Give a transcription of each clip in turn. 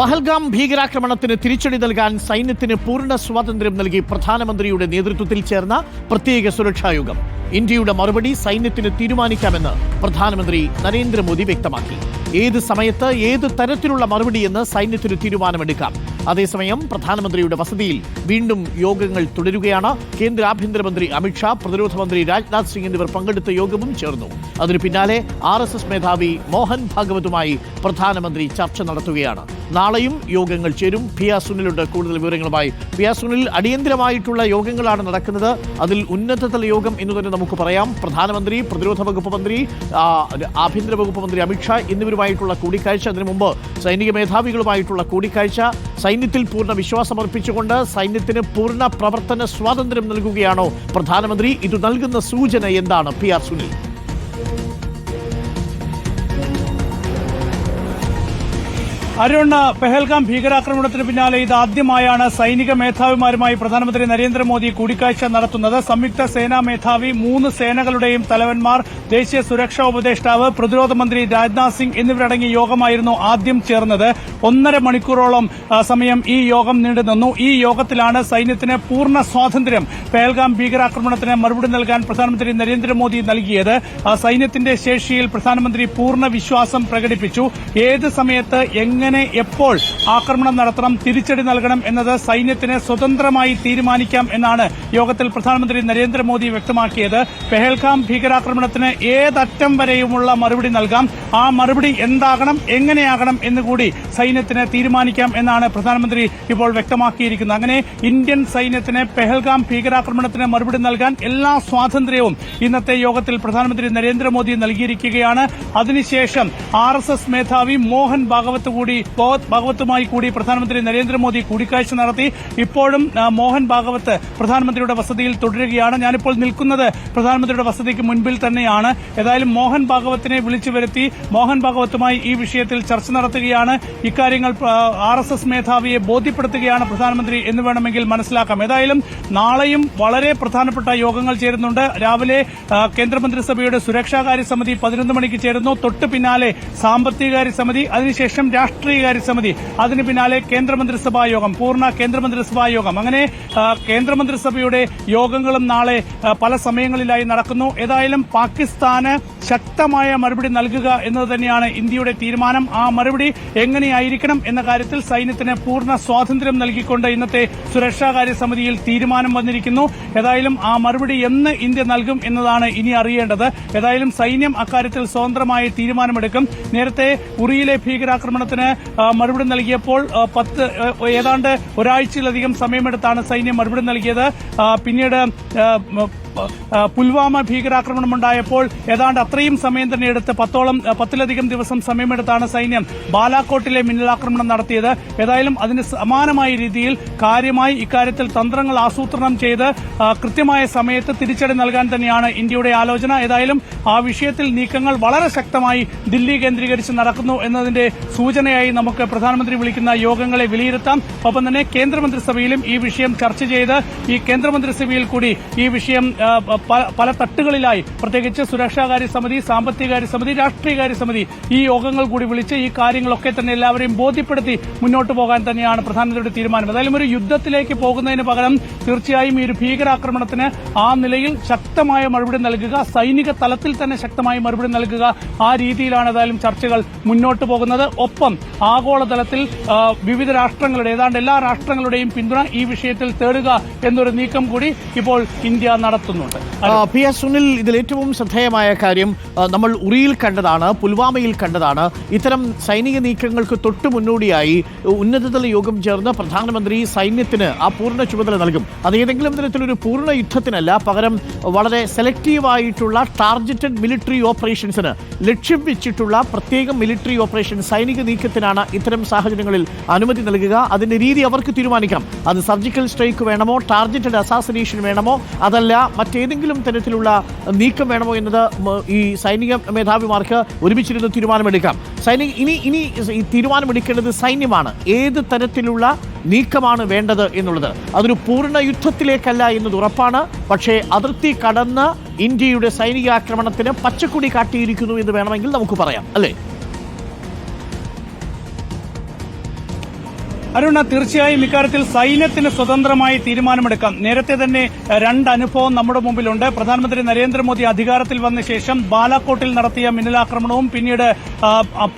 പഹൽഗാം ഭീകരാക്രമണത്തിന് തിരിച്ചടി നൽകാൻ സൈന്യത്തിന് പൂർണ്ണ സ്വാതന്ത്ര്യം നൽകി പ്രധാനമന്ത്രിയുടെ നേതൃത്വത്തിൽ ചേർന്ന പ്രത്യേക സുരക്ഷായോഗം. ഇന്ത്യയുടെ മറുപടി സൈന്യത്തിന് തീരുമാനിക്കാമെന്ന് പ്രധാനമന്ത്രി നരേന്ദ്രമോദി വ്യക്തമാക്കി. ഏത് സമയത്ത് ഏത് തരത്തിലുള്ള മറുപടിയെന്ന് സൈന്യത്തിന് തീരുമാനമെടുക്കാം. അതേസമയം പ്രധാനമന്ത്രിയുടെ വസതിയിൽ വീണ്ടും യോഗങ്ങൾ തുടരുകയാണ്. കേന്ദ്ര ആഭ്യന്തരമന്ത്രി അമിത്ഷാ, പ്രതിരോധ മന്ത്രി രാജ്നാഥ് സിംഗ് എന്നിവർ പങ്കെടുത്ത യോഗവും ചേർന്നു. അതിനു പിന്നാലെ RSS മേധാവി മോഹൻ ഭാഗവതുമായി പ്രധാനമന്ത്രി ചർച്ച നടത്തുകയാണ്. നാളെയും യോഗങ്ങൾ ചേരും. പിയ സുനിലുണ്ട് കൂടുതൽ വിവരങ്ങളുമായി. പിയ സുനിൽ, അടിയന്തരമായിട്ടുള്ള യോഗങ്ങളാണ് നടക്കുന്നത്. അതിൽ ഉന്നതതല യോഗം എന്ന് തന്നെ നമുക്ക് പറയാം. പ്രധാനമന്ത്രി, പ്രതിരോധ വകുപ്പ് മന്ത്രി, ആഭ്യന്തര വകുപ്പ് മന്ത്രി അമിത്ഷാ എന്നിവരുമായിട്ടുള്ള കൂടിക്കാഴ്ച. അതിനു മുമ്പ് സൈനിക മേധാവികളുമായിട്ടുള്ള കൂടിക്കാഴ്ച. സൈന്യത്തിൽ പൂർണ്ണ വിശ്വാസമർപ്പിച്ചുകൊണ്ട് സൈന്യത്തിന് പൂർണ്ണ പ്രവർത്തന സ്വാതന്ത്ര്യം നൽകുകയാണോ പ്രധാനമന്ത്രി? ഇത് നൽകുന്ന സൂചന എന്താണ് PR സുനിൽ? അരുൺ, പെഹൽഗാം ഭീകരാക്രമണത്തിന് പിന്നാലെ ഇതാദ്യമായാണ് സൈനിക മേധാവിമാരുമായി പ്രധാനമന്ത്രി നരേന്ദ്രമോദി കൂടിക്കാഴ്ച നടത്തുന്നത്. സംയുക്ത സേനാ മേധാവി, 3 സേനകളുടെയും തലവന്മാർ, ദേശീയ സുരക്ഷാ ഉപദേഷ്ടാവ്, പ്രതിരോധ മന്ത്രി രാജ്നാഥ് സിംഗ് എന്നിവരടങ്ങിയ യോഗമായിരുന്നു ആദ്യം ചേർന്നത്. 1.5 മണിക്കൂറോളം സമയം ഈ യോഗം നീണ്ടുനിന്നു. ഈ യോഗത്തിലാണ് സൈന്യത്തിന് പൂർണ്ണ സ്വാതന്ത്ര്യം പെഹൽഗാം ഭീകരാക്രമണത്തിന് മറുപടി നൽകാൻ പ്രധാനമന്ത്രി നരേന്ദ്രമോദി നൽകിയത്. സൈന്യത്തിന്റെ ശേഷിയിൽ പ്രധാനമന്ത്രി പൂർണ്ണ വിശ്വാസം പ്രകടിപ്പിച്ചു. ഏത് സമയത്ത് എങ്ങനെ എപ്പോൾ ആക്രമണം നടത്തണം, തിരിച്ചടി നൽകണം എന്നത് സൈന്യത്തിന് സ്വതന്ത്രമായി തീരുമാനിക്കാം എന്നാണ് യോഗത്തിൽ പ്രധാനമന്ത്രി നരേന്ദ്രമോദി വ്യക്തമാക്കിയത്. പെഹൽഗാം ഭീകരാക്രമണത്തിന് ഏതറ്റം വരെയുമുള്ള മറുപടി നൽകാം. ആ മറുപടി എന്താകണം, എങ്ങനെയാകണം എന്നുകൂടി സൈന്യത്തിന് തീരുമാനിക്കാം എന്നാണ് പ്രധാനമന്ത്രി ഇപ്പോൾ വ്യക്തമാക്കിയിരിക്കുന്നത്. അങ്ങനെ ഇന്ത്യൻ സൈന്യത്തിന് പെഹൽഗാം ഭീകരാക്രമണത്തിന് മറുപടി നൽകാൻ എല്ലാ സ്വാതന്ത്ര്യവും ഇന്നത്തെ യോഗത്തിൽ പ്രധാനമന്ത്രി നരേന്ദ്രമോദി നൽകിയിരിക്കുകയാണ്. അതിനുശേഷം RSS മേധാവി മോഹൻ ഭാഗവത്തുമായി കൂടി പ്രധാനമന്ത്രി നരേന്ദ്രമോദി കൂടിക്കാഴ്ച നടത്തി. ഇപ്പോഴും മോഹൻ ഭാഗവത്ത് പ്രധാനമന്ത്രിയുടെ വസതിയിൽ തുടരുകയാണ്. ഞാനിപ്പോൾ നിൽക്കുന്നത് പ്രധാനമന്ത്രിയുടെ വസതിക്ക് മുൻപിൽ തന്നെയാണ്. ഏതായാലും മോഹൻ ഭാഗവത്തിനെ വിളിച്ചു വരുത്തി മോഹൻ ഭാഗവത്തുമായി ഈ വിഷയത്തിൽ ചർച്ച നടത്തുകയാണ്. ഇക്കാര്യങ്ങൾ RSS മേധാവിയെ ബോധ്യപ്പെടുത്തുകയാണ് പ്രധാനമന്ത്രി എന്ന് വേണമെങ്കിൽ മനസ്സിലാക്കാം. ഏതായാലും നാളെയും വളരെ പ്രധാനപ്പെട്ട യോഗങ്ങൾ ചേരുന്നുണ്ട്. രാവിലെ കേന്ദ്രമന്ത്രിസഭയുടെ സുരക്ഷാകാര്യ സമിതി 11 മണിക്ക് ചേരുന്നു. തൊട്ടു പിന്നാലെ സാമ്പത്തികകാര്യ സമിതി, അതിനുശേഷം രാഷ്ട്രീയകാര്യ സമിതി, അതിന് പിന്നാലെ കേന്ദ്രമന്ത്രിസഭാ യോഗം, പൂർണ്ണ കേന്ദ്രമന്ത്രിസഭാ യോഗം. അങ്ങനെ കേന്ദ്രമന്ത്രിസഭയുടെ യോഗങ്ങളും നാളെ പല സമയങ്ങളിലായി നടക്കുന്നു. ഏതായാലും പാകിസ്ഥാന് ശക്തമായ മറുപടി നൽകുക എന്നത് തന്നെയാണ് ഇന്ത്യയുടെ തീരുമാനം. ആ മറുപടി എങ്ങനെയായിരിക്കണം എന്ന കാര്യത്തിൽ സൈന്യത്തിന് പൂർണ്ണ സ്വാതന്ത്ര്യം നൽകിക്കൊണ്ട് ഇന്നത്തെ സുരക്ഷാകാര്യ സമിതിയിൽ തീരുമാനം വന്നിരിക്കുന്നു. ഏതായാലും ആ മറുപടി എന്ന് ഇന്ത്യ നൽകും എന്നതാണ് ഇനി അറിയേണ്ടത്. ഏതായാലും സൈന്യം അക്കാര്യത്തിൽ സ്വതന്ത്രമായി തീരുമാനമെടുക്കും. നേരത്തെ ഉറിയിലെ ഭീകരാക്രമണത്തിന് മറുപടി നൽകിയപ്പോൾ ഏതാണ്ട് ഒരാഴ്ചയിലധികം സമയമെടുത്താണ് സൈന്യം മറുപടി നൽകിയത്. പിന്നീട് പുൽവാമ ഭീകരാക്രമണമുണ്ടായപ്പോൾ ഏതാണ്ട് അത്രയും സമയം തന്നെ എടുത്ത് 10ലധികം ദിവസം സമയമെടുത്താണ് സൈന്യം ബാലാക്കോട്ടിലെ മിന്നലാക്രമണം നടത്തിയത്. ഏതായാലും അതിന് സമാനമായ രീതിയിൽ കാര്യമായി ഇക്കാര്യത്തിൽ തന്ത്രങ്ങൾ ആസൂത്രണം ചെയ്ത് കൃത്യമായ സമയത്ത് തിരിച്ചടി നൽകാൻ തന്നെയാണ് ഇന്ത്യയുടെ ആലോചന. ഏതായാലും ആ വിഷയത്തിൽ നീക്കങ്ങൾ വളരെ ശക്തമായി ദില്ലി കേന്ദ്രീകരിച്ച് നടക്കുന്നു എന്നതിന്റെ സൂചനയായി നമുക്ക് പ്രധാനമന്ത്രി വിളിക്കുന്ന യോഗങ്ങളെ വിലയിരുത്താം. ഒപ്പം തന്നെ കേന്ദ്രമന്ത്രിസഭയിലും ഈ വിഷയം ചർച്ച ചെയ്ത് ഈ കേന്ദ്രമന്ത്രിസഭയിൽ കൂടി ഈ വിഷയം പല തട്ടുകളിലായി, പ്രത്യേകിച്ച് സുരക്ഷാകാര്യ സമിതി, സാമ്പത്തികകാര്യ സമിതി, രാഷ്ട്രീയകാര്യ സമിതി, ഈ യോഗങ്ങൾ കൂടി വിളിച്ച് ഈ കാര്യങ്ങളൊക്കെ തന്നെ എല്ലാവരെയും ബോധ്യപ്പെടുത്തി മുന്നോട്ട് പോകാൻ തന്നെയാണ് പ്രധാനമന്ത്രിയുടെ തീരുമാനം. ഏതായാലും ഒരു യുദ്ധത്തിലേക്ക് പോകുന്നതിന് പകരം തീർച്ചയായും ഈ ഒരു ഭീകരാക്രമണത്തിന് ആ നിലയിൽ ശക്തമായ മറുപടി നൽകുക, സൈനിക തലത്തിൽ തന്നെ ശക്തമായ മറുപടി നൽകുക, ആ രീതിയിലാണ് ഏതായാലും ചർച്ചകൾ മുന്നോട്ട് പോകുന്നത്. ഒപ്പം ആഗോളതലത്തിൽ വിവിധ രാഷ്ട്രങ്ങളുടെ, ഏതാണ്ട് എല്ലാ രാഷ്ട്രങ്ങളുടെയും പിന്തുണ ഈ വിഷയത്തിൽ തേടുക എന്നൊരു നീക്കം കൂടി ഇപ്പോൾ ഇന്ത്യ നടത്തുന്നുണ്ട്. PR സുനിൽ, ഇതിൽ ഏറ്റവും ശ്രദ്ധേയമായ കാര്യം നമ്മൾ ഉറിയിൽ കണ്ടതാണ്, പുൽവാമയിൽ കണ്ടതാണ്. ഇത്തരം സൈനിക നീക്കങ്ങൾക്ക് തൊട്ടു മുന്നോടിയായി ഉന്നതതല യോഗം ചേർന്ന് പ്രധാനമന്ത്രി സൈന്യത്തിന് ആ പൂർണ്ണ ചുമതല നൽകും. അത് ഏതെങ്കിലും തരത്തിലൊരു പൂർണ്ണ യുദ്ധത്തിനല്ല, പകരം വളരെ സെലക്റ്റീവായിട്ടുള്ള ടാർഗറ്റഡ് മിലിറ്ററി ഓപ്പറേഷൻസിന് ലക്ഷ്യം വെച്ചിട്ടുള്ള പ്രത്യേകം മിലിറ്ററി ഓപ്പറേഷൻ, സൈനിക നീക്കത്തിനാണ് ഇത്തരം സാഹചര്യങ്ങളിൽ അനുമതി നൽകുക. അതിന്റെ രീതി അവർക്ക് തീരുമാനിക്കാം. അത് സർജിക്കൽ സ്ട്രൈക്ക് വേണമോ, ടാർഗറ്റഡ് അസാസിനേഷൻ വേണമോ, അതല്ല മറ്റേതെങ്കിലും തരത്തിലുള്ള നീക്കം വേണമോ എന്നത് ഈ സൈനിക മേധാവിമാർക്ക് ഒരുമിച്ചിരുന്ന് തീരുമാനമെടുക്കാം. ഇനി തീരുമാനമെടുക്കേണ്ടത് സൈന്യമാണ്. ഏത് തരത്തിലുള്ള നീക്കമാണ് വേണ്ടത് എന്നുള്ളത്. അതൊരു പൂർണ്ണ യുദ്ധത്തിലേക്കല്ല എന്നത് ഉറപ്പാണ്. പക്ഷേ അതിർത്തി കടന്ന് ഇന്ത്യയുടെ സൈനികാക്രമണത്തിന് പച്ചക്കൊടി കാട്ടിയിരിക്കുന്നു എന്ന് വേണമെങ്കിൽ നമുക്ക് പറയാം, അല്ലേ? അരുണ, തീർച്ചയായും ഇക്കാര്യത്തിൽ സൈന്യത്തിന് സ്വതന്ത്രമായി തീരുമാനമെടുക്കാം. നേരത്തെ തന്നെ രണ്ട് അനുഭവം നമ്മുടെ മുമ്പിലുണ്ട്. പ്രധാനമന്ത്രി നരേന്ദ്രമോദി അധികാരത്തിൽ വന്ന ശേഷം ബാലാക്കോട്ടിൽ നടത്തിയ മിന്നലാക്രമണവും പിന്നീട്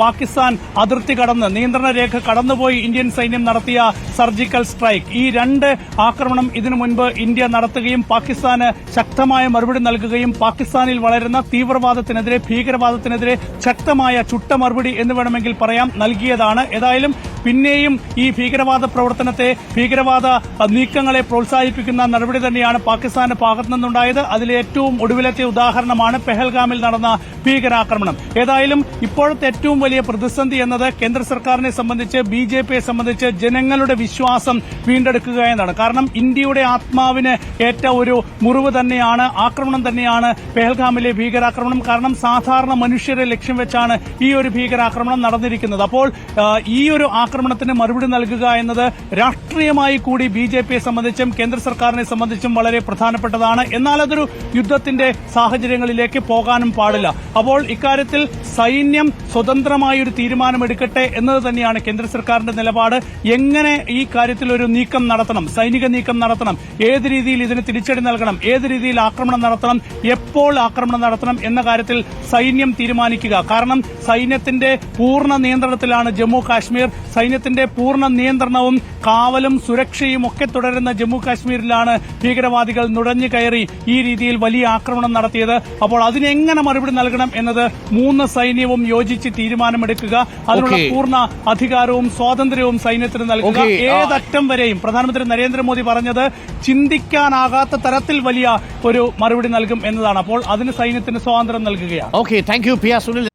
പാകിസ്ഥാൻ അതിർത്തി കടന്ന് നിയന്ത്രണ രേഖ കടന്നുപോയി ഇന്ത്യൻ സൈന്യം നടത്തിയ സർജിക്കൽ സ്ട്രൈക്ക്. ഈ രണ്ട് ആക്രമണം ഇതിനു മുൻപ് ഇന്ത്യ നടത്തുകയും പാകിസ്ഥാന് ശക്തമായ മറുപടി നൽകുകയും പാകിസ്ഥാനിൽ വളരുന്ന തീവ്രവാദത്തിനെതിരെ ഭീകരവാദത്തിനെതിരെ ശക്തമായ ചുട്ട മറുപടി എന്ന് വേണമെങ്കിൽ പറയാം നൽകിയതാണ്. ഏതായാലും പിന്നെയും ഈ ഭീകരവാദ പ്രവർത്തനത്തെ ഭീകരവാദ നീക്കങ്ങളെ പ്രോത്സാഹിപ്പിക്കുന്ന നടപടി തന്നെയാണ് പാകിസ്ഥാന്റെ ഭാഗത്തു നിന്നുണ്ടായത്. അതിലെ ഏറ്റവും ഒടുവിലത്തെ ഉദാഹരണമാണ് പെഹൽഗാമിൽ നടന്ന ഭീകരാക്രമണം. ഏതായാലും ഇപ്പോഴത്തെ ഏറ്റവും വലിയ പ്രതിസന്ധി എന്നത് കേന്ദ്ര സർക്കാരിനെ സംബന്ധിച്ച് ബിജെപിയെ സംബന്ധിച്ച് ജനങ്ങളുടെ വിശ്വാസം വീണ്ടെടുക്കുക എന്നതാണ്. കാരണം ഇന്ത്യയുടെ ആത്മാവിന് ഏറ്റ ഒരു മുറിവ് തന്നെയാണ്, ആക്രമണം തന്നെയാണ് പെഹൽഗാമിലെ ഭീകരാക്രമണം. കാരണം സാധാരണ മനുഷ്യരെ ലക്ഷ്യം വെച്ചാണ് ഈ ഒരു ഭീകരാക്രമണം നടന്നിരിക്കുന്നത്. അപ്പോൾ ഈ ഒരു ആക്രമണത്തിന് മറുപടി നൽകുക എന്നത് രാഷ്ട്രീയമായി കൂടി ബിജെപിയെ സംബന്ധിച്ചും കേന്ദ്ര സർക്കാരിനെ സംബന്ധിച്ചും വളരെ പ്രധാനപ്പെട്ടതാണ്. എന്നാൽ അതൊരു യുദ്ധത്തിന്റെ സാഹചര്യങ്ങളിലേക്ക് പോകാനും പാടില്ല. അപ്പോൾ ഇക്കാര്യത്തിൽ സൈന്യം സ്വതന്ത്രമായ ഒരു തീരുമാനമെടുക്കട്ടെ എന്നത് തന്നെയാണ് കേന്ദ്ര സർക്കാരിന്റെ നിലപാട്. എങ്ങനെ ഈ കാര്യത്തിൽ ഒരു നീക്കം നടത്തണം, സൈനിക നീക്കം നടത്തണം, ഏത് രീതിയിൽ ഇതിന് തിരിച്ചടി നൽകണം, ഏത് രീതിയിൽ ആക്രമണം നടത്തണം, എപ്പോൾ ആക്രമണം നടത്തണം എന്ന കാര്യത്തിൽ സൈന്യം തീരുമാനിക്കുക. കാരണം സൈന്യത്തിന്റെ പൂർണ്ണ നിയന്ത്രണത്തിലാണ് ജമ്മു കാശ്മീർ. സൈന്യത്തിന്റെ പൂർണ്ണ നിയന്ത്രണവും കാവലും സുരക്ഷയും ഒക്കെ തുടരുന്ന ജമ്മു കാശ്മീരിലാണ് ഭീകരവാദികൾ നുഴഞ്ഞു കയറി ഈ രീതിയിൽ വലിയ ആക്രമണം നടത്തിയത്. അപ്പോൾ അതിനെങ്ങനെ മറുപടി നൽകണം എന്നത് മൂന്ന് സൈന്യവും യോജിച്ച് തീരുമാനമെടുക്കുക. അതിനുള്ള പൂർണ്ണ അധികാരവും സ്വാതന്ത്ര്യവും സൈന്യത്തിന് നൽകുക. ഏതറ്റം വരെയും പ്രധാനമന്ത്രി നരേന്ദ്രമോദി പറഞ്ഞത് ചിന്തിക്കാനാകാത്ത തരത്തിൽ വലിയ ഒരു മറുപടി നൽകും എന്നതാണ്. അപ്പോൾ അതിന് സൈന്യത്തിന് സ്വാതന്ത്ര്യം നൽകുകയാണ്. Okay, thank you P R Sunil.